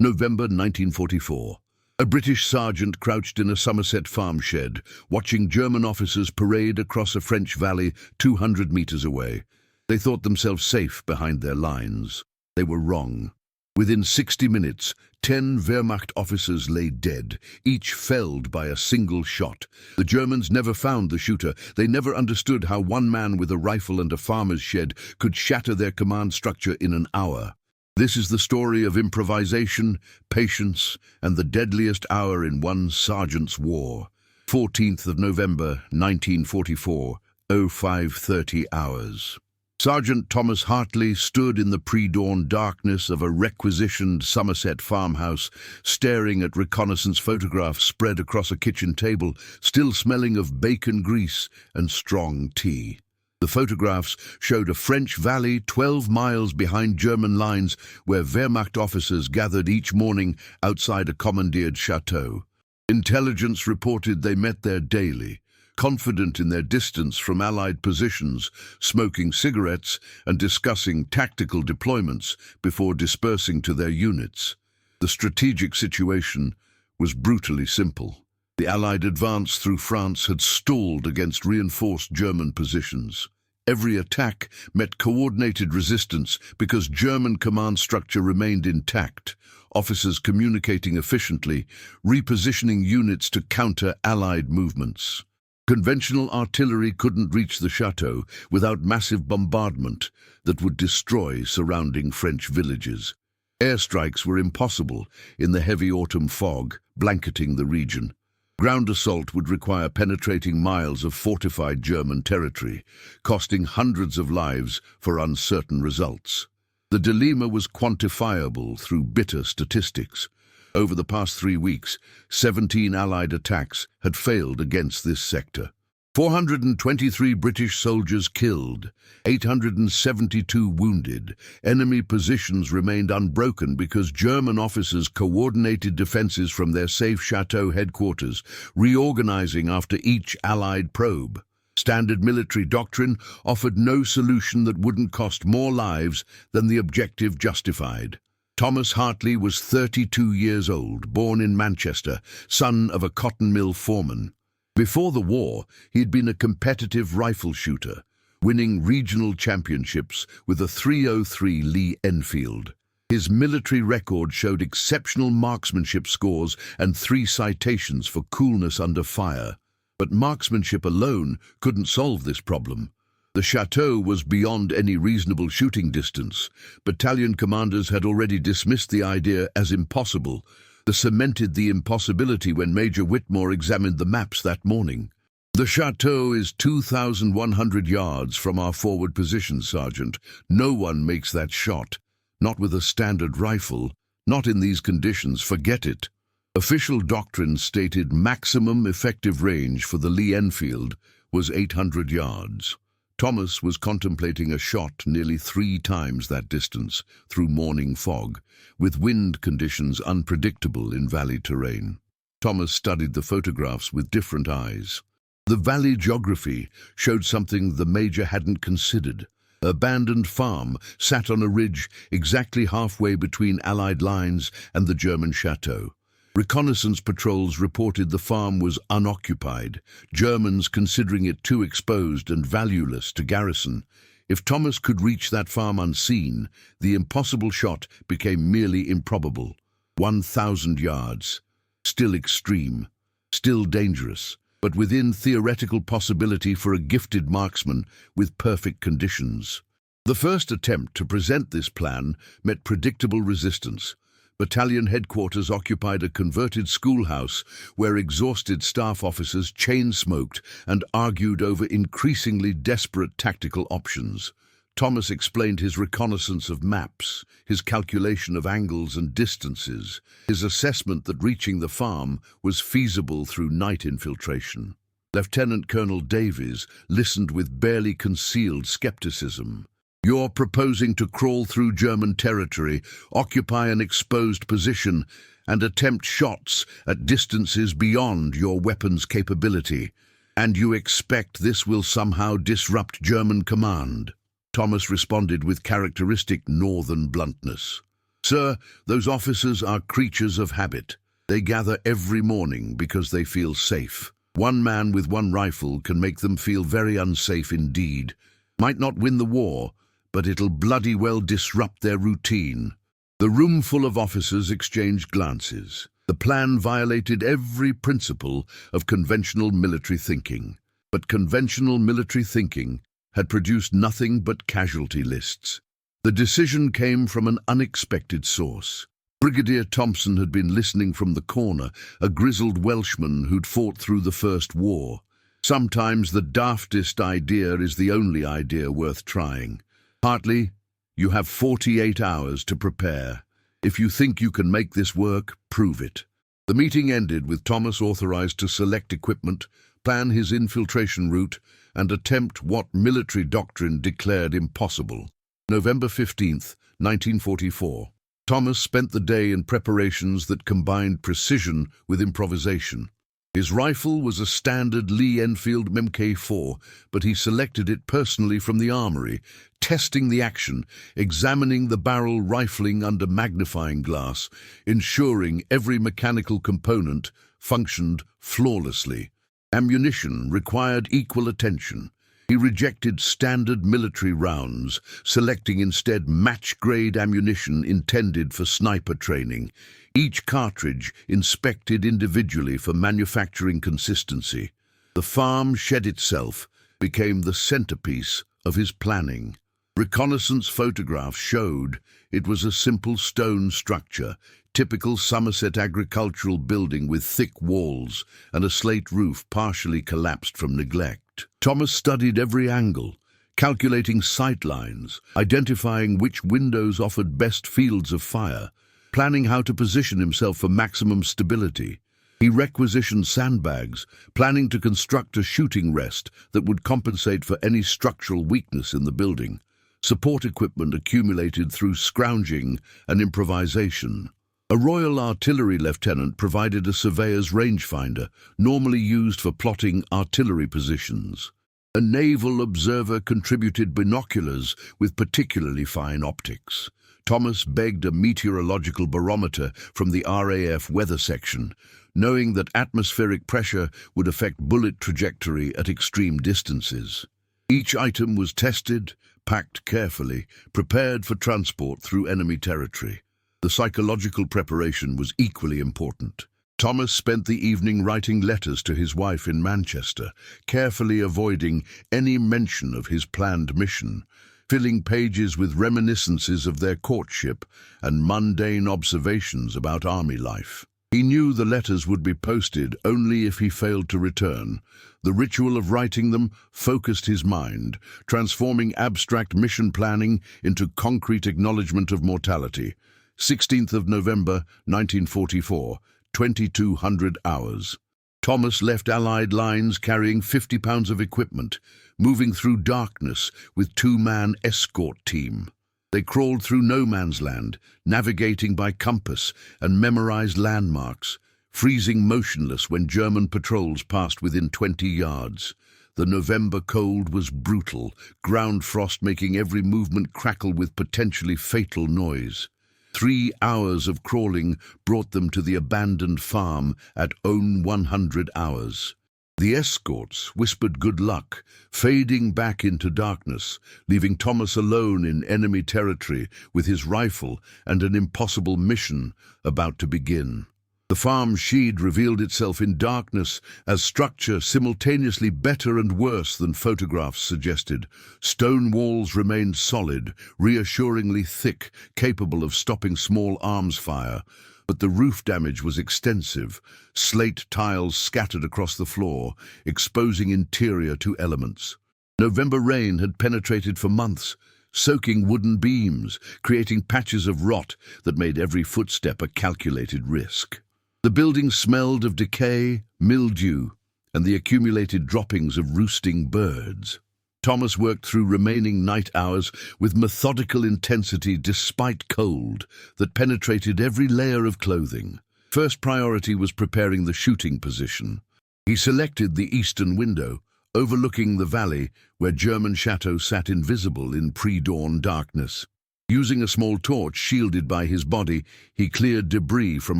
November 1944. A British sergeant crouched in a Somerset farm shed, watching German officers parade across a French valley 200 meters away. They thought themselves safe behind their lines. They were wrong. Within 60 minutes, 10 Wehrmacht officers lay dead, each felled by a single shot. The Germans never found the shooter. They never understood how one man with a rifle and a farmer's shed could shatter their command structure in an hour. This is the story of improvisation, patience, and the deadliest hour in one sergeant's war. 14th of November, 1944, 05:30 hours. Sergeant Thomas Hartley stood in the pre-dawn darkness of a requisitioned Somerset farmhouse, staring at reconnaissance photographs spread across a kitchen table, still smelling of bacon grease and strong tea. The photographs showed a French valley 12 miles behind German lines where Wehrmacht officers gathered each morning outside a commandeered chateau. Intelligence reported they met there daily, confident in their distance from Allied positions, smoking cigarettes and discussing tactical deployments before dispersing to their units. The strategic situation was brutally simple. The Allied advance through France had stalled against reinforced German positions. Every attack met coordinated resistance because German command structure remained intact, officers communicating efficiently, repositioning units to counter Allied movements. Conventional artillery couldn't reach the chateau without massive bombardment that would destroy surrounding French villages. Airstrikes were impossible in the heavy autumn fog blanketing the region. Ground assault would require penetrating miles of fortified German territory, costing hundreds of lives for uncertain results. The dilemma was quantifiable through bitter statistics. Over the past 3 weeks, 17 Allied attacks had failed against this sector. 423 British soldiers killed, 872 wounded. Enemy positions remained unbroken because German officers coordinated defenses from their safe chateau headquarters, reorganizing after each Allied probe. Standard military doctrine offered no solution that wouldn't cost more lives than the objective justified. Thomas Hartley was 32 years old, born in Manchester, son of a cotton mill foreman. Before the war, he had been a competitive rifle shooter, winning regional championships with a .303 Lee Enfield. His military record showed exceptional marksmanship scores and 3 citations for coolness under fire. But marksmanship alone couldn't solve this problem. The chateau was beyond any reasonable shooting distance. Battalion commanders had already dismissed the idea as impossible. This cemented the impossibility when Major Whitmore examined the maps that morning. "The chateau is 2,100 yards from our forward position, Sergeant. No one makes that shot. Not with a standard rifle. Not in these conditions. Forget it." Official doctrine stated maximum effective range for the Lee Enfield was 800 yards. Thomas was contemplating a shot nearly 3 times that distance through morning fog, with wind conditions unpredictable in valley terrain. Thomas studied the photographs with different eyes. The valley geography showed something the Major hadn't considered. An abandoned farm sat on a ridge exactly halfway between Allied lines and the German chateau. Reconnaissance patrols reported the farm was unoccupied, Germans considering it too exposed and valueless to garrison. If Thomas could reach that farm unseen, the impossible shot became merely improbable. 1,000 yards. Still extreme, still dangerous, but within theoretical possibility for a gifted marksman with perfect conditions. The first attempt to present this plan met predictable resistance. Battalion headquarters occupied a converted schoolhouse where exhausted staff officers chain-smoked and argued over increasingly desperate tactical options. Thomas explained his reconnaissance of maps, his calculation of angles and distances, his assessment that reaching the farm was feasible through night infiltration. Lieutenant Colonel Davies listened with barely concealed skepticism. "You're proposing to crawl through German territory, occupy an exposed position, and attempt shots at distances beyond your weapons capability. And you expect this will somehow disrupt German command?" Thomas responded with characteristic northern bluntness. Sir, those officers are creatures of habit. They gather every morning because they feel safe. One man with one rifle can make them feel very unsafe indeed. Might not win the war, but it'll bloody well disrupt their routine. The room full of officers exchanged glances. The plan violated every principle of conventional military thinking. But conventional military thinking had produced nothing but casualty lists. The decision came from an unexpected source. Brigadier Thompson had been listening from the corner, a grizzled Welshman who'd fought through the First War. Sometimes the daftest idea is the only idea worth trying. Hartley, you have 48 hours to prepare. If you think you can make this work, prove it. The meeting ended with Thomas authorized to select equipment, plan his infiltration route, and attempt what military doctrine declared impossible. November 15th, 1944. Thomas spent the day in preparations that combined precision with improvisation. His rifle was a standard Lee Enfield Mk4, but he selected it personally from the armory, testing the action, examining the barrel rifling under magnifying glass, ensuring every mechanical component functioned flawlessly. Ammunition required equal attention. He rejected standard military rounds, selecting instead match-grade ammunition intended for sniper training. Each cartridge inspected individually for manufacturing consistency. The farm shed itself became the centerpiece of his planning. Reconnaissance photographs showed it was a simple stone structure, typical Somerset agricultural building with thick walls and a slate roof partially collapsed from neglect. Thomas studied every angle, calculating sight lines, identifying which windows offered best fields of fire, planning how to position himself for maximum stability. He requisitioned sandbags, planning to construct a shooting rest that would compensate for any structural weakness in the building. Support equipment accumulated through scrounging and improvisation. A Royal Artillery lieutenant provided a surveyor's rangefinder, normally used for plotting artillery positions. A naval observer contributed binoculars with particularly fine optics. Thomas begged a meteorological barometer from the RAF weather section, knowing that atmospheric pressure would affect bullet trajectory at extreme distances. Each item was tested, packed carefully, prepared for transport through enemy territory. The psychological preparation was equally important. Thomas spent the evening writing letters to his wife in Manchester, carefully avoiding any mention of his planned mission, filling pages with reminiscences of their courtship and mundane observations about army life. He knew the letters would be posted only if he failed to return. The ritual of writing them focused his mind, transforming abstract mission planning into concrete acknowledgement of mortality. 16th of November, 1944, 2200 hours. Thomas left Allied lines carrying 50 pounds of equipment, moving through darkness with two-man escort team. They crawled through no man's land, navigating by compass and memorized landmarks, freezing motionless when German patrols passed within 20 yards. The November cold was brutal, ground frost making every movement crackle with potentially fatal noise. 3 hours of crawling brought them to the abandoned farm at 100 hours. The escorts whispered good luck, fading back into darkness, leaving Thomas alone in enemy territory with his rifle and an impossible mission about to begin. The farm shed revealed itself in darkness as structure simultaneously better and worse than photographs suggested. Stone walls remained solid, reassuringly thick, capable of stopping small arms fire. But the roof damage was extensive, slate tiles scattered across the floor, exposing interior to elements. November rain had penetrated for months, soaking wooden beams, creating patches of rot that made every footstep a calculated risk. The building smelled of decay, mildew, and the accumulated droppings of roosting birds. Thomas worked through remaining night hours with methodical intensity despite cold that penetrated every layer of clothing. First priority was preparing the shooting position. He selected the eastern window, overlooking the valley where German chateaux sat invisible in pre-dawn darkness. Using a small torch shielded by his body, he cleared debris from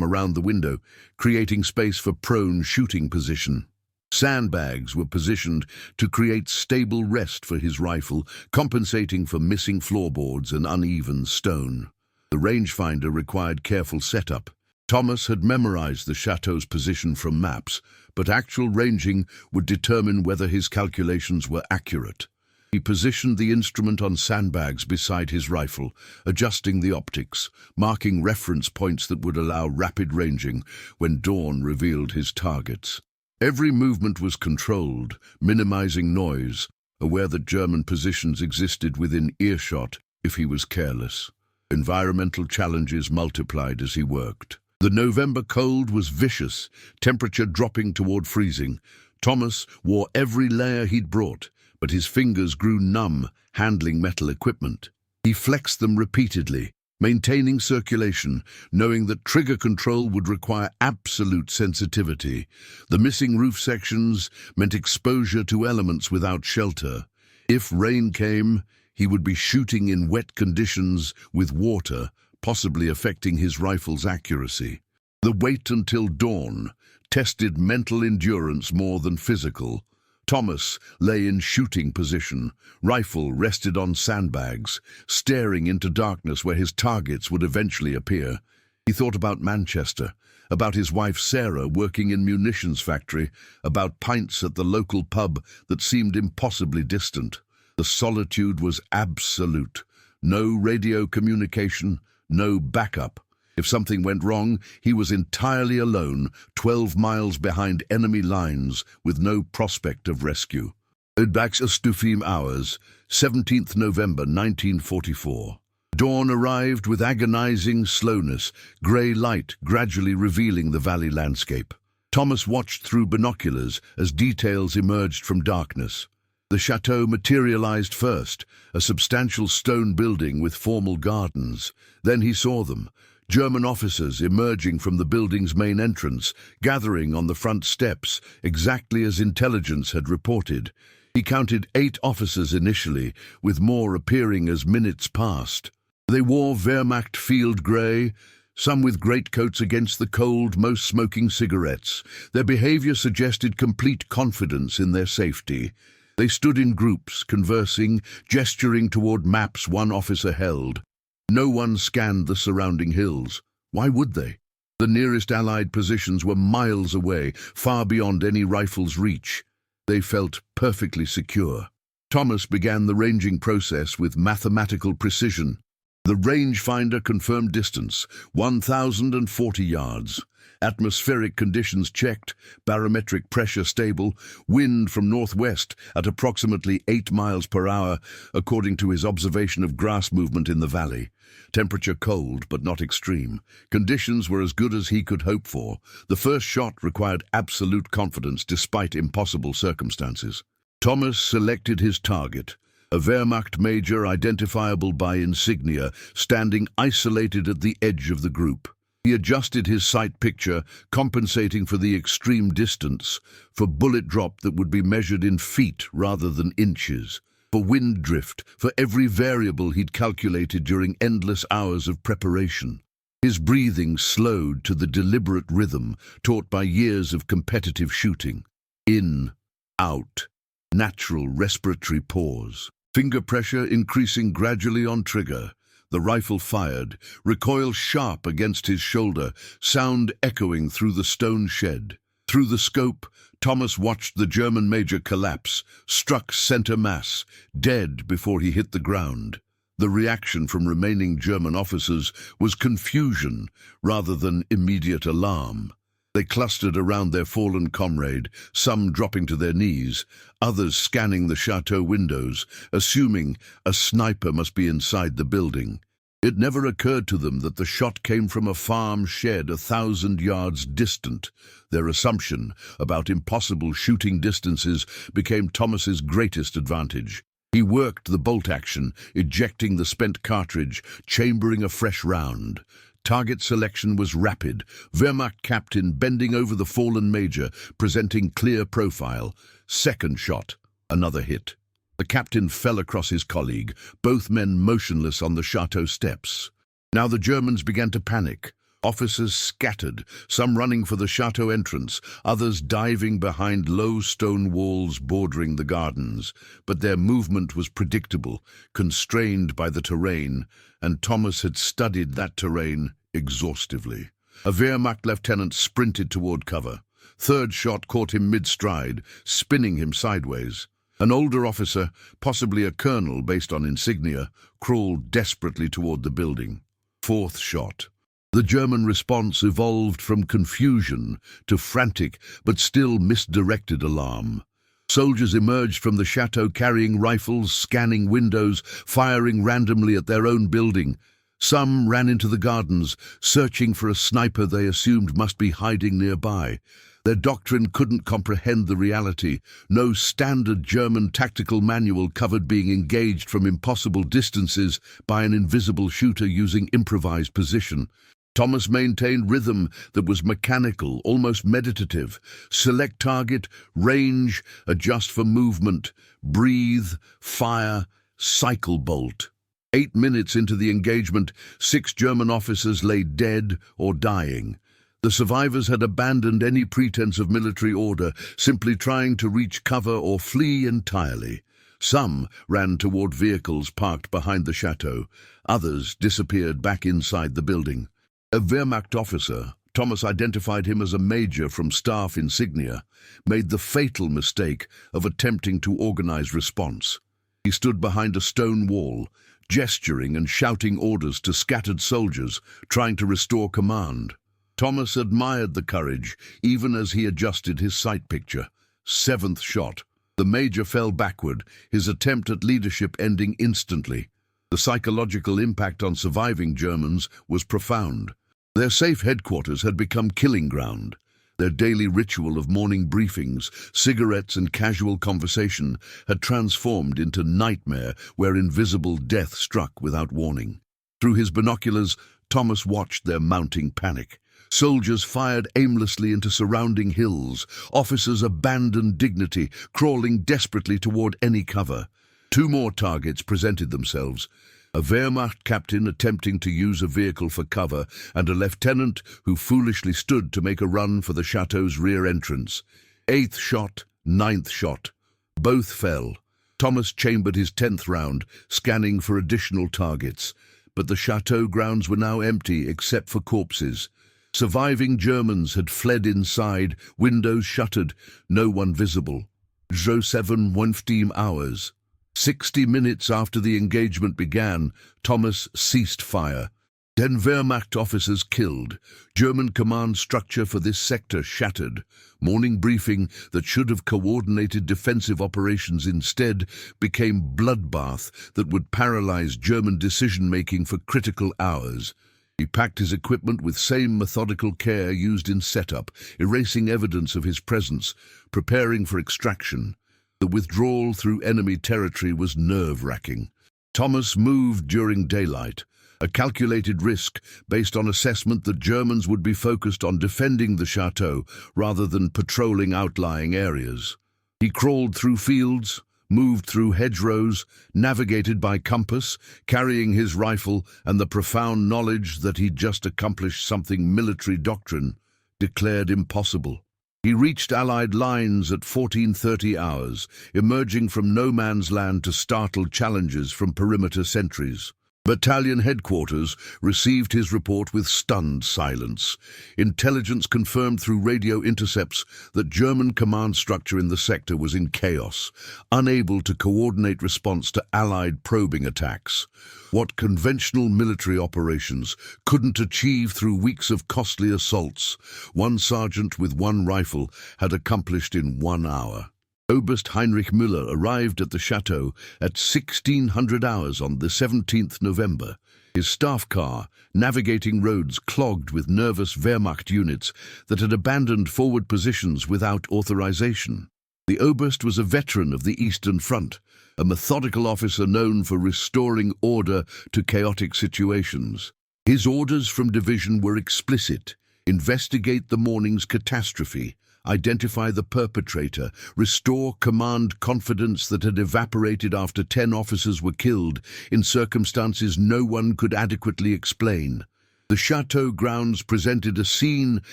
around the window, creating space for prone shooting position. Sandbags were positioned to create stable rest for his rifle, compensating for missing floorboards and uneven stone. The rangefinder required careful setup. Thomas had memorized the chateau's position from maps, but actual ranging would determine whether his calculations were accurate. He positioned the instrument on sandbags beside his rifle, adjusting the optics, marking reference points that would allow rapid ranging when dawn revealed his targets. Every movement was controlled, minimizing noise, aware that German positions existed within earshot if he was careless. Environmental challenges multiplied as he worked. The November cold was vicious, temperature dropping toward freezing. Thomas wore every layer he'd brought, but his fingers grew numb handling metal equipment. He flexed them repeatedly, maintaining circulation, knowing that trigger control would require absolute sensitivity. The missing roof sections meant exposure to elements without shelter. If rain came, he would be shooting in wet conditions with water, possibly affecting his rifle's accuracy. The wait until dawn tested mental endurance more than physical. Thomas lay in shooting position, rifle rested on sandbags, staring into darkness where his targets would eventually appear. He thought about Manchester, about his wife Sarah working in munitions factory, about pints at the local pub that seemed impossibly distant. The solitude was absolute. No radio communication, no backup. If something went wrong, he was entirely alone, 12 miles behind enemy lines, with no prospect of rescue. Stufim hours, 17th November 1944. Dawn arrived with agonizing slowness, grey light gradually revealing the valley landscape. Thomas watched through binoculars as details emerged from darkness. The chateau materialized first, a substantial stone building with formal gardens. Then he saw them. German officers emerging from the building's main entrance, gathering on the front steps, exactly as intelligence had reported. He counted 8 officers initially, with more appearing as minutes passed. They wore Wehrmacht field grey, some with greatcoats against the cold, most smoking cigarettes. Their behavior suggested complete confidence in their safety. They stood in groups, conversing, gesturing toward maps one officer held. No one scanned the surrounding hills. Why would they? The nearest Allied positions were miles away, far beyond any rifle's reach. They felt perfectly secure. Thomas began the ranging process with mathematical precision. The rangefinder confirmed distance, 1,040 yards. Atmospheric conditions checked, barometric pressure stable, wind from northwest at approximately 8 miles per hour, according to his observation of grass movement in the valley. Temperature cold, but not extreme. Conditions were as good as he could hope for. The first shot required absolute confidence despite impossible circumstances. Thomas selected his target, a Wehrmacht major identifiable by insignia, standing isolated at the edge of the group. He adjusted his sight picture, compensating for the extreme distance, for bullet drop that would be measured in feet rather than inches, for wind drift, for every variable he'd calculated during endless hours of preparation. His breathing slowed to the deliberate rhythm taught by years of competitive shooting. In, out, natural respiratory pause. Finger pressure increasing gradually on trigger. The rifle fired, recoil sharp against his shoulder, sound echoing through the stone shed. Through the scope, Thomas watched the German major collapse, struck center mass, dead before he hit the ground. The reaction from remaining German officers was confusion rather than immediate alarm. They clustered around their fallen comrade, some dropping to their knees, others scanning the chateau windows, assuming a sniper must be inside the building. It never occurred to them that the shot came from a farm shed 1,000 yards distant. Their assumption about impossible shooting distances became Thomas's greatest advantage. He worked the bolt action, ejecting the spent cartridge, chambering a fresh round. Target selection was rapid. Wehrmacht captain bending over the fallen major, presenting clear profile. Second shot, another hit. The captain fell across his colleague, both men motionless on the chateau steps. Now the Germans began to panic. Officers scattered, some running for the chateau entrance, others diving behind low stone walls bordering the gardens. But their movement was predictable, constrained by the terrain, and Thomas had studied that terrain exhaustively. A Wehrmacht lieutenant sprinted toward cover. Third shot caught him mid-stride, spinning him sideways. An older officer, possibly a colonel based on insignia, crawled desperately toward the building. Fourth shot. The German response evolved from confusion to frantic but still misdirected alarm. Soldiers emerged from the chateau carrying rifles, scanning windows, firing randomly at their own building. Some ran into the gardens, searching for a sniper they assumed must be hiding nearby. Their doctrine couldn't comprehend the reality. No standard German tactical manual covered being engaged from impossible distances by an invisible shooter using improvised position. Thomas maintained rhythm that was mechanical, almost meditative. Select target, range, adjust for movement, breathe, fire, cycle bolt. 8 minutes into the engagement, 6 German officers lay dead or dying. The survivors had abandoned any pretense of military order, simply trying to reach cover or flee entirely. Some ran toward vehicles parked behind the chateau. Others disappeared back inside the building. A Wehrmacht officer, Thomas identified him as a major from staff insignia, made the fatal mistake of attempting to organize response. He stood behind a stone wall, gesturing and shouting orders to scattered soldiers, trying to restore command. Thomas admired the courage, even as he adjusted his sight picture. 7th shot. The major fell backward, his attempt at leadership ending instantly. The psychological impact on surviving Germans was profound. Their safe headquarters had become killing ground. Their daily ritual of morning briefings, cigarettes and casual conversation had transformed into nightmare where invisible death struck without warning. Through his binoculars, Thomas watched their mounting panic. Soldiers fired aimlessly into surrounding hills. Officers abandoned dignity, crawling desperately toward any cover. 2 more targets presented themselves. A Wehrmacht captain attempting to use a vehicle for cover, and a lieutenant who foolishly stood to make a run for the chateau's rear entrance. 8th shot, 9th shot. Both fell. Thomas chambered his 10th round, scanning for additional targets. But the chateau grounds were now empty except for corpses. Surviving Germans had fled inside, windows shuttered, no one visible. 7:15 hours. 60 minutes after the engagement began, Thomas ceased fire. 10 Wehrmacht officers killed. German command structure for this sector shattered. Morning briefing that should have coordinated defensive operations instead became bloodbath that would paralyze German decision-making for critical hours. He packed his equipment with same methodical care used in setup, erasing evidence of his presence, preparing for extraction. The withdrawal through enemy territory was nerve-wracking. Thomas moved during daylight, a calculated risk based on assessment that Germans would be focused on defending the chateau rather than patrolling outlying areas. He crawled through fields, moved through hedgerows, navigated by compass, carrying his rifle and the profound knowledge that he'd just accomplished something military doctrine declared impossible. He reached Allied lines at 14:30 hours, emerging from no man's land to startle challenges from perimeter sentries. Battalion headquarters received his report with stunned silence. Intelligence confirmed through radio intercepts that German command structure in the sector was in chaos, unable to coordinate response to Allied probing attacks. What conventional military operations couldn't achieve through weeks of costly assaults, one sergeant with 1 rifle had accomplished in 1 hour. Oberst Heinrich Müller arrived at the chateau at 1600 hours on the 17th November. His staff car, navigating roads clogged with nervous Wehrmacht units that had abandoned forward positions without authorization. The Oberst was a veteran of the Eastern Front, a methodical officer known for restoring order to chaotic situations. His orders from division were explicit: investigate the morning's catastrophe, identify the perpetrator, restore command confidence that had evaporated after 10 officers were killed in circumstances no one could adequately explain. The chateau grounds presented a scene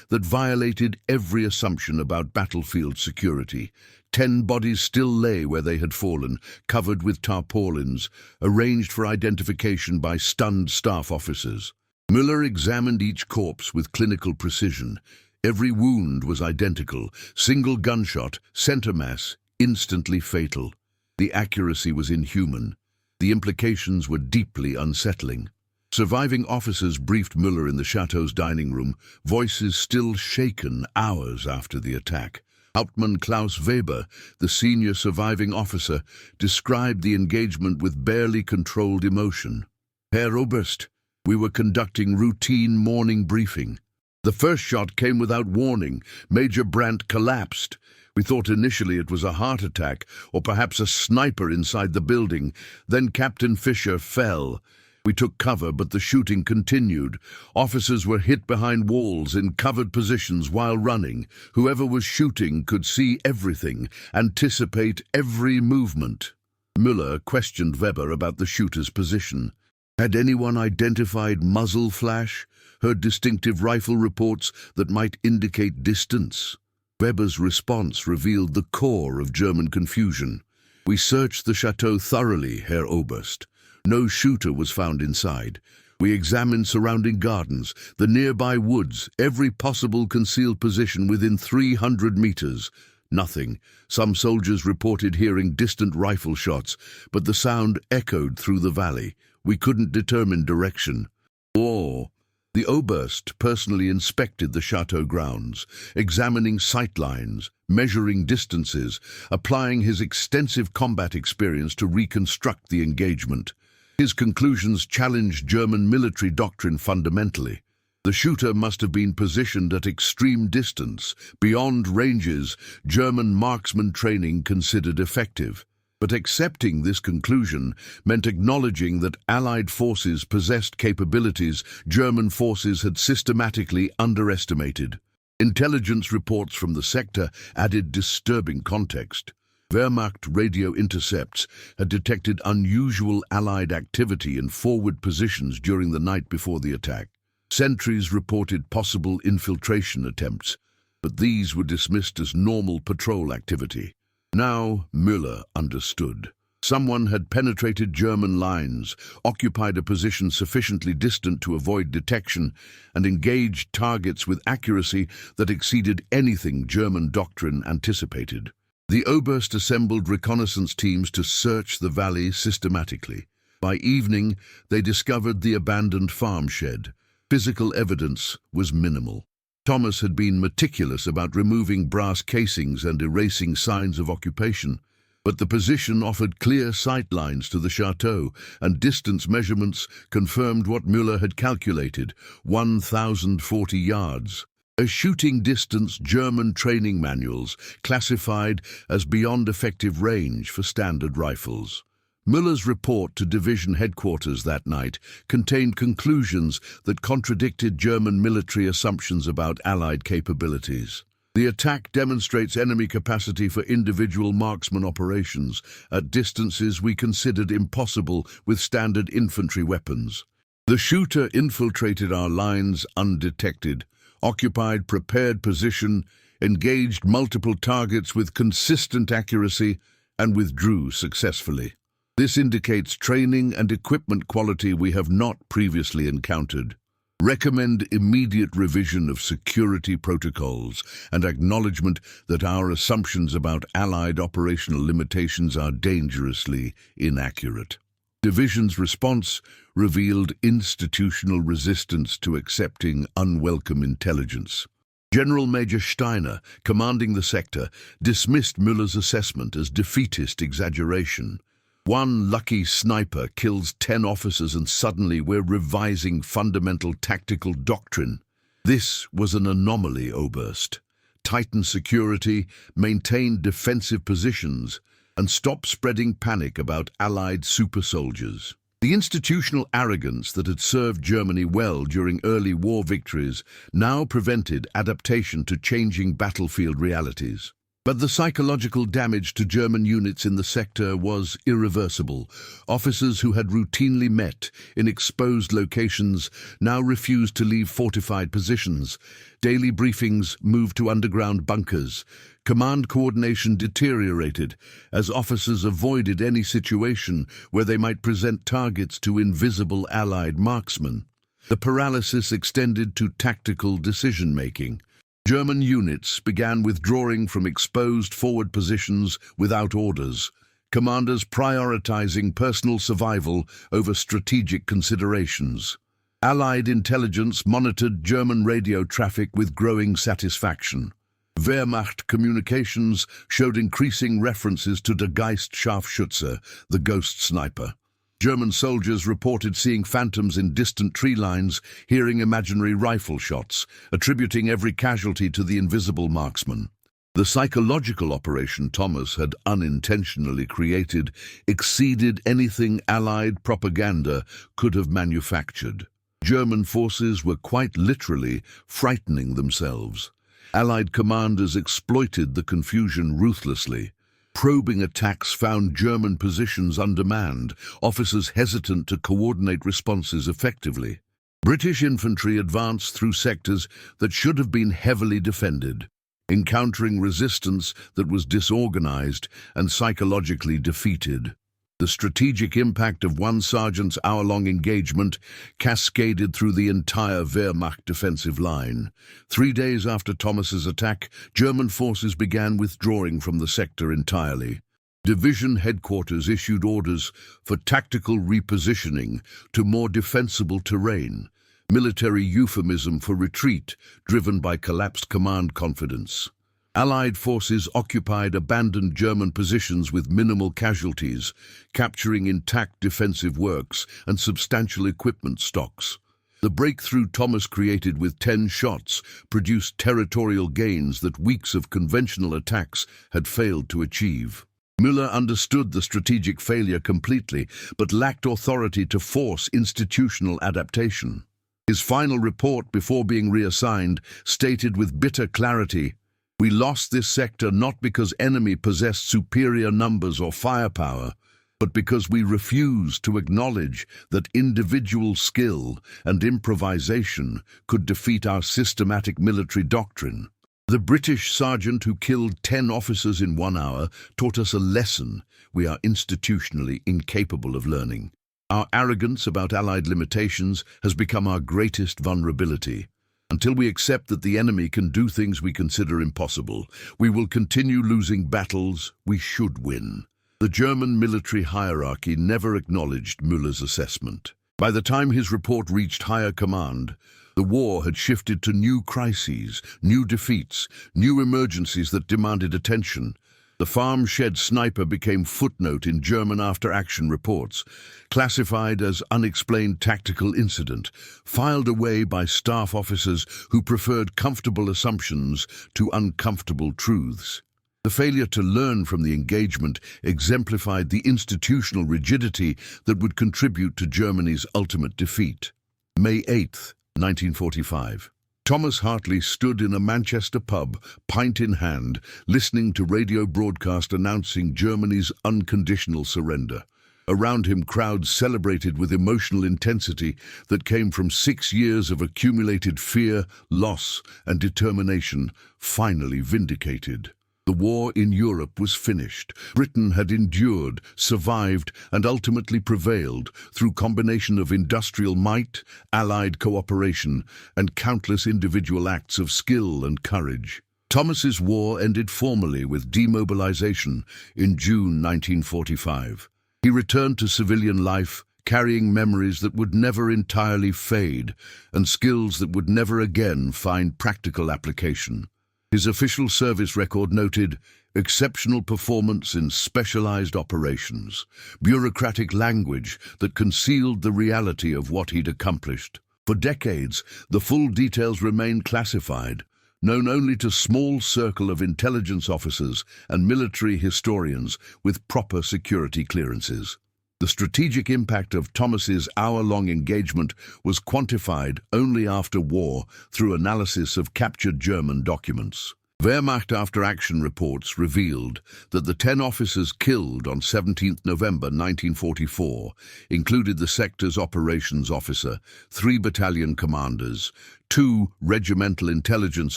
that violated every assumption about battlefield security. 10 bodies still lay where they had fallen, covered with tarpaulins, arranged for identification by stunned staff officers. Müller examined each corpse with clinical precision. Every wound was identical, single gunshot, center mass, instantly fatal. The accuracy was inhuman. The implications were deeply unsettling. Surviving officers briefed Müller in the chateau's dining room, voices still shaken hours after the attack. Hauptmann Klaus Weber, the senior surviving officer, described the engagement with barely controlled emotion. "Herr Oberst, we were conducting routine morning briefing. The first shot came without warning. Major Brandt collapsed. We thought initially it was a heart attack or perhaps a sniper inside the building. Then Captain Fischer fell. We took cover, but the shooting continued. Officers were hit behind walls in covered positions while running. Whoever was shooting could see everything, anticipate every movement." Müller questioned Weber about the shooter's position. Had anyone identified muzzle flash, heard distinctive rifle reports that might indicate distance? Weber's response revealed the core of German confusion. "We searched the chateau thoroughly, Herr Oberst. No shooter was found inside. We examined surrounding gardens, the nearby woods, every possible concealed position within 300 meters. Nothing. Some soldiers reported hearing distant rifle shots, but the sound echoed through the valley. We couldn't determine direction." The Oberst personally inspected the chateau grounds, examining sightlines, measuring distances, applying his extensive combat experience to reconstruct the engagement. His conclusions challenged German military doctrine fundamentally. The shooter must have been positioned at extreme distance, beyond ranges German marksman training considered effective. But accepting this conclusion meant acknowledging that Allied forces possessed capabilities German forces had systematically underestimated. Intelligence reports from the sector added disturbing context. Wehrmacht radio intercepts had detected unusual Allied activity in forward positions during the night before the attack. Sentries reported possible infiltration attempts, but these were dismissed as normal patrol activity. Now Müller understood. Someone had penetrated German lines, occupied a position sufficiently distant to avoid detection, and engaged targets with accuracy that exceeded anything German doctrine anticipated. The Oberst assembled reconnaissance teams to search the valley systematically. By evening, they discovered the abandoned farm shed. Physical evidence was minimal. Thomas had been meticulous about removing brass casings and erasing signs of occupation, but the position offered clear sight lines to the chateau, and distance measurements confirmed what Müller had calculated, 1,040 yards. A shooting distance German training manuals classified as beyond effective range for standard rifles. Müller's report to division headquarters that night contained conclusions that contradicted German military assumptions about Allied capabilities. The attack demonstrates enemy capacity for individual marksman operations at distances we considered impossible with standard infantry weapons. The shooter infiltrated our lines undetected, occupied prepared position, engaged multiple targets with consistent accuracy, and withdrew successfully. This indicates training and equipment quality we have not previously encountered. Recommend immediate revision of security protocols and acknowledgement that our assumptions about Allied operational limitations are dangerously inaccurate. Division's response revealed institutional resistance to accepting unwelcome intelligence. General Major Steiner, commanding the sector, dismissed Müller's assessment as defeatist exaggeration. One lucky sniper kills 10 officers and suddenly we're revising fundamental tactical doctrine. This was an anomaly, Oberst. Tighten security, maintain defensive positions, and stop spreading panic about Allied super soldiers. The institutional arrogance that had served Germany well during early war victories now prevented adaptation to changing battlefield realities. But the psychological damage to German units in the sector was irreversible. Officers who had routinely met in exposed locations now refused to leave fortified positions. Daily briefings moved to underground bunkers. Command coordination deteriorated as officers avoided any situation where they might present targets to invisible Allied marksmen. The paralysis extended to tactical decision-making. German units began withdrawing from exposed forward positions without orders, commanders prioritizing personal survival over strategic considerations. Allied intelligence monitored German radio traffic with growing satisfaction. Wehrmacht communications showed increasing references to Der Geist-Scharfschütze, the ghost sniper. German soldiers reported seeing phantoms in distant tree lines, hearing imaginary rifle shots, attributing every casualty to the invisible marksman. The psychological operation Thomas had unintentionally created exceeded anything Allied propaganda could have manufactured. German forces were quite literally frightening themselves. Allied commanders exploited the confusion ruthlessly. Probing attacks found German positions undermanned, officers hesitant to coordinate responses effectively. British infantry advanced through sectors that should have been heavily defended, encountering resistance that was disorganized and psychologically defeated. The strategic impact of one sergeant's hour-long engagement cascaded through the entire Wehrmacht defensive line. 3 days after Thomas's attack, German forces began withdrawing from the sector entirely. Division headquarters issued orders for tactical repositioning to more defensible terrain, military euphemism for retreat driven by collapsed command confidence. Allied forces occupied abandoned German positions with minimal casualties, capturing intact defensive works and substantial equipment stocks. The breakthrough Thomas created with 10 shots produced territorial gains that weeks of conventional attacks had failed to achieve. Müller understood the strategic failure completely, but lacked authority to force institutional adaptation. His final report before being reassigned stated with bitter clarity, "We lost this sector not because enemy possessed superior numbers or firepower, but because we refused to acknowledge that individual skill and improvisation could defeat our systematic military doctrine." The British sergeant who killed 10 officers in 1 hour taught us a lesson we are institutionally incapable of learning. Our arrogance about Allied limitations has become our greatest vulnerability. Until we accept that the enemy can do things we consider impossible, we will continue losing battles we should win. The German military hierarchy never acknowledged Müller's assessment. By the time his report reached higher command, the war had shifted to new crises, new defeats, new emergencies that demanded attention. The farm shed sniper became footnote in German after-action reports, classified as unexplained tactical incident, filed away by staff officers who preferred comfortable assumptions to uncomfortable truths. The failure to learn from the engagement exemplified the institutional rigidity that would contribute to Germany's ultimate defeat. May 8, 1945. Thomas Hartley stood in a Manchester pub, pint in hand, listening to radio broadcast announcing Germany's unconditional surrender. Around him, crowds celebrated with emotional intensity that came from 6 years of accumulated fear, loss, and determination, finally vindicated. The war in Europe was finished. Britain had endured, survived, and ultimately prevailed through combination of industrial might, Allied cooperation, and countless individual acts of skill and courage. Thomas's war ended formally with demobilization in June 1945. He returned to civilian life, carrying memories that would never entirely fade and skills that would never again find practical application. His official service record noted exceptional performance in specialized operations, bureaucratic language that concealed the reality of what he'd accomplished. For decades, the full details remained classified, known only to a small circle of intelligence officers and military historians with proper security clearances. The strategic impact of Thomas's hour-long engagement was quantified only after war through analysis of captured German documents. Wehrmacht after-action reports revealed that the 10 officers killed on 17 November 1944 included the sector's operations officer, 3 battalion commanders, 2 regimental intelligence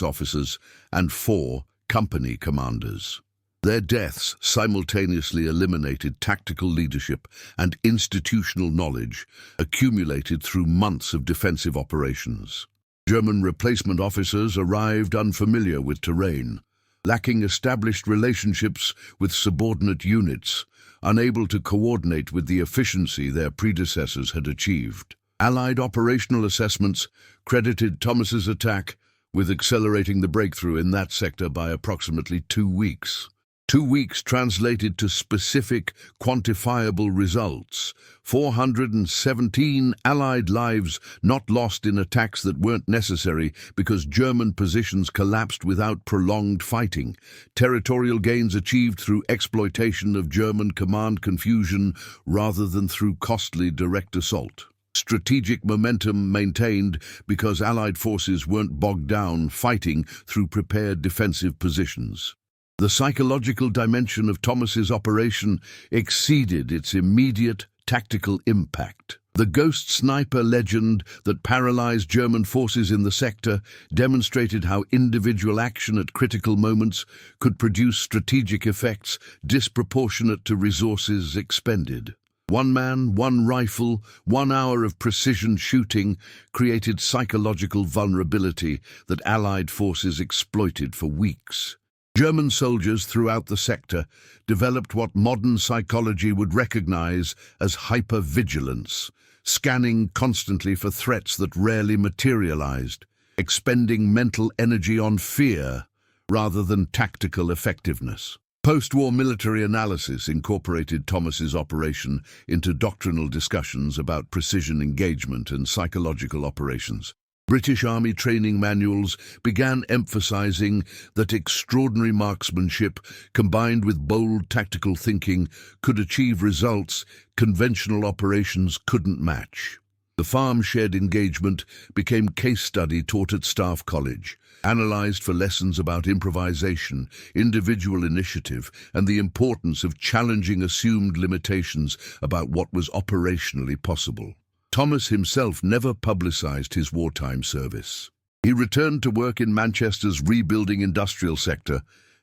officers, and 4 company commanders. Their deaths simultaneously eliminated tactical leadership and institutional knowledge accumulated through months of defensive operations. German replacement officers arrived unfamiliar with terrain, lacking established relationships with subordinate units, unable to coordinate with the efficiency their predecessors had achieved. Allied operational assessments credited Thomas's attack with accelerating the breakthrough in that sector by approximately 2 weeks. 2 weeks translated to specific, quantifiable results. 417 Allied lives not lost in attacks that weren't necessary because German positions collapsed without prolonged fighting. Territorial gains achieved through exploitation of German command confusion rather than through costly direct assault. Strategic momentum maintained because Allied forces weren't bogged down fighting through prepared defensive positions. The psychological dimension of Thomas's operation exceeded its immediate tactical impact. The ghost sniper legend that paralyzed German forces in the sector demonstrated how individual action at critical moments could produce strategic effects disproportionate to resources expended. 1 man, 1 rifle, 1 hour of precision shooting created psychological vulnerability that Allied forces exploited for weeks. German soldiers throughout the sector developed what modern psychology would recognize as hypervigilance, scanning constantly for threats that rarely materialized, expending mental energy on fear rather than tactical effectiveness. Post-war military analysis incorporated Thomas's operation into doctrinal discussions about precision engagement and psychological operations. British Army training manuals began emphasizing that extraordinary marksmanship combined with bold tactical thinking could achieve results conventional operations couldn't match. The farm shed engagement became case study taught at Staff College, analyzed for lessons about improvisation, individual initiative, and the importance of challenging assumed limitations about what was operationally possible. Thomas himself never publicized his wartime service. He returned to work in Manchester's rebuilding industrial sector,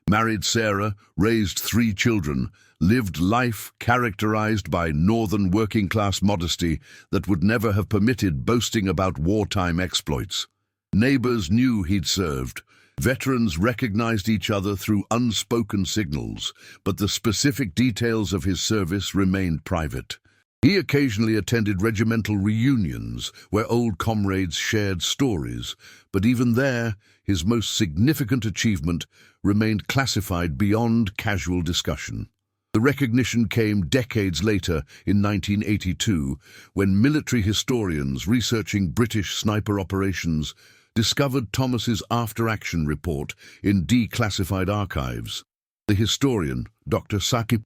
married Sarah, raised 3 children, lived life characterized by northern working-class modesty that would never have permitted boasting about wartime exploits. Neighbors knew he'd served. Veterans recognized each other through unspoken signals, but the specific details of his service remained private. He occasionally attended regimental reunions where old comrades shared stories, but even there, his most significant achievement remained classified beyond casual discussion. The recognition came decades later in 1982, when military historians researching British sniper operations discovered Thomas's after-action report in declassified archives. The historian, Dr. Saki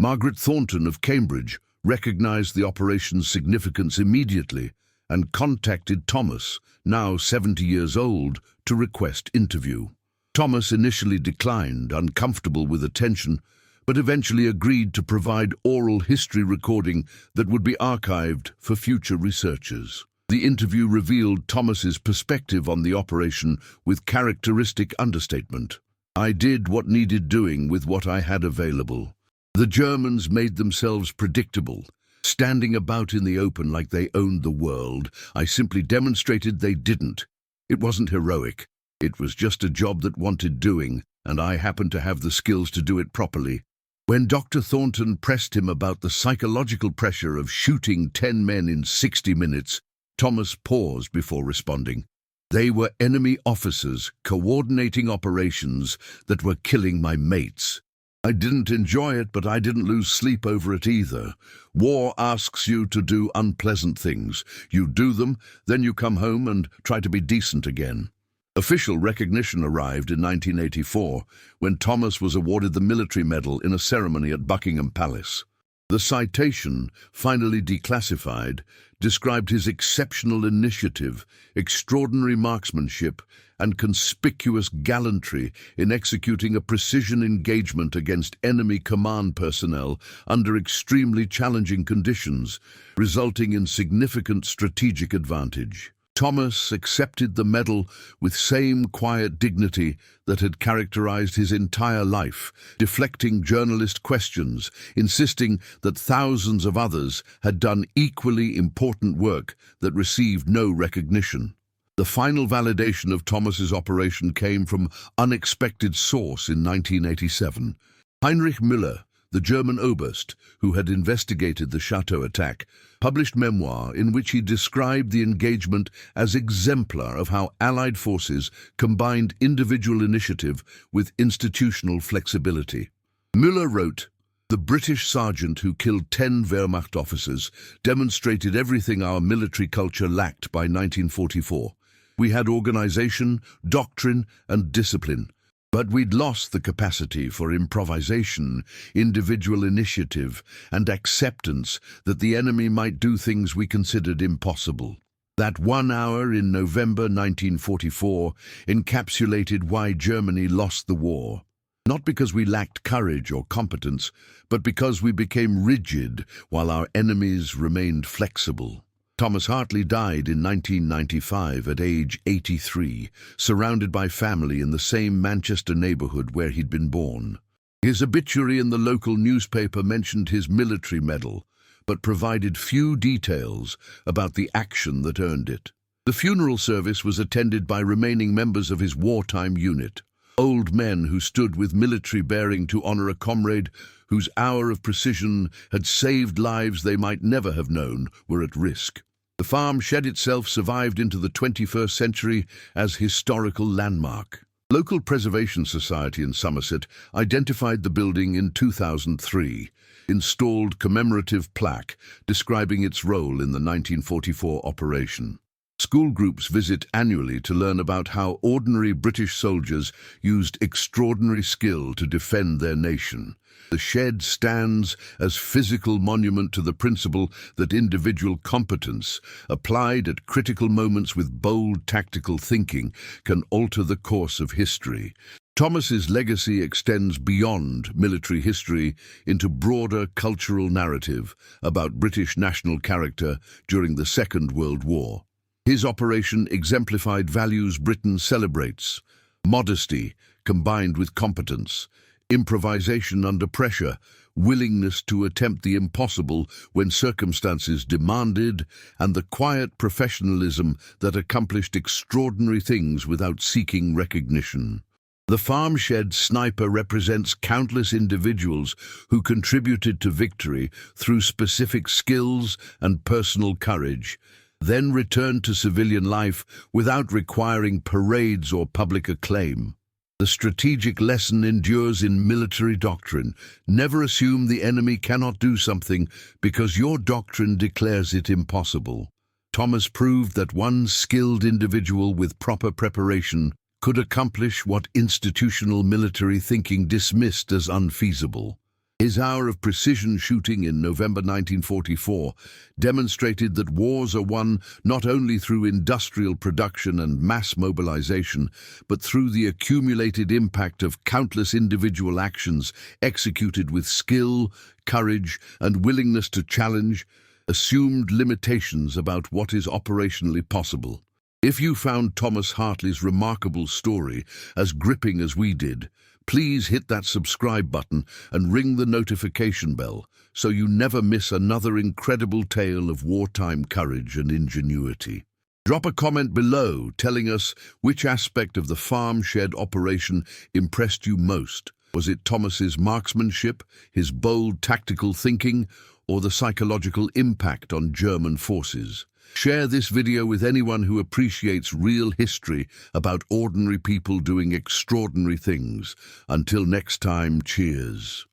Margaret Thornton of Cambridge, recognized the operation's significance immediately and contacted Thomas, now 70 years old, to request interview. Thomas initially declined, uncomfortable with attention, but eventually agreed to provide oral history recording that would be archived for future researchers. The interview revealed Thomas's perspective on the operation with characteristic understatement. "I did what needed doing with what I had available. The Germans made themselves predictable, standing about in the open like they owned the world. I simply demonstrated they didn't. It wasn't heroic. It was just a job that wanted doing, and I happened to have the skills to do it properly." When Dr. Thornton pressed him about the psychological pressure of shooting 10 men in 60 minutes, Thomas paused before responding. "They were enemy officers coordinating operations that were killing my mates. I didn't enjoy it, but I didn't lose sleep over it either. War asks you to do unpleasant things. You do them, then you come home and try to be decent again." Official recognition arrived in 1984, when Thomas was awarded the Military Medal in a ceremony at Buckingham Palace. The citation, finally declassified, described his exceptional initiative, extraordinary marksmanship, and conspicuous gallantry in executing a precision engagement against enemy command personnel under extremely challenging conditions, resulting in significant strategic advantage. Thomas accepted the medal with same quiet dignity that had characterized his entire life, deflecting journalist questions, insisting that thousands of others had done equally important work that received no recognition. The final validation of Thomas's operation came from unexpected source in 1987. Heinrich Müller, the German Oberst who had investigated the Chateau attack, published memoir in which he described the engagement as exemplar of how Allied forces combined individual initiative with institutional flexibility. Müller wrote, "The British sergeant who killed 10 Wehrmacht officers demonstrated everything our military culture lacked by 1944. We had organization, doctrine, and discipline. But we'd lost the capacity for improvisation, individual initiative, and acceptance that the enemy might do things we considered impossible." That 1 hour in November 1944 encapsulated why Germany lost the war. Not because we lacked courage or competence, but because we became rigid while our enemies remained flexible. Thomas Hartley died in 1995 at age 83, surrounded by family in the same Manchester neighbourhood where he'd been born. His obituary in the local newspaper mentioned his military medal, but provided few details about the action that earned it. The funeral service was attended by remaining members of his wartime unit, old men who stood with military bearing to honour a comrade whose hour of precision had saved lives they might never have known were at risk. The farm shed itself survived into the 21st century as historical landmark. Local Preservation Society in Somerset identified the building in 2003, installed commemorative plaque describing its role in the 1944 operation. School groups visit annually to learn about how ordinary British soldiers used extraordinary skill to defend their nation. The shed stands as physical monument to the principle that individual competence, applied at critical moments with bold tactical thinking, can alter the course of history. Thomas's legacy extends beyond military history into broader cultural narrative about British national character during the Second World War. His operation exemplified values Britain celebrates: modesty combined with competence, improvisation under pressure, willingness to attempt the impossible when circumstances demanded, and the quiet professionalism that accomplished extraordinary things without seeking recognition. The farm shed sniper represents countless individuals who contributed to victory through specific skills and personal courage, then returned to civilian life without requiring parades or public acclaim. The strategic lesson endures in military doctrine. Never assume the enemy cannot do something because your doctrine declares it impossible. Thomas proved that one skilled individual with proper preparation could accomplish what institutional military thinking dismissed as unfeasible. His hour of precision shooting in November 1944 demonstrated that wars are won not only through industrial production and mass mobilization, but through the accumulated impact of countless individual actions executed with skill, courage, and willingness to challenge assumed limitations about what is operationally possible. If you found Thomas Hartley's remarkable story as gripping as we did, please hit that subscribe button and ring the notification bell so you never miss another incredible tale of wartime courage and ingenuity. Drop a comment below telling us which aspect of the farm shed operation impressed you most. Was it Thomas's marksmanship, his bold tactical thinking, or the psychological impact on German forces? Share this video with anyone who appreciates real history about ordinary people doing extraordinary things. Until next time, cheers.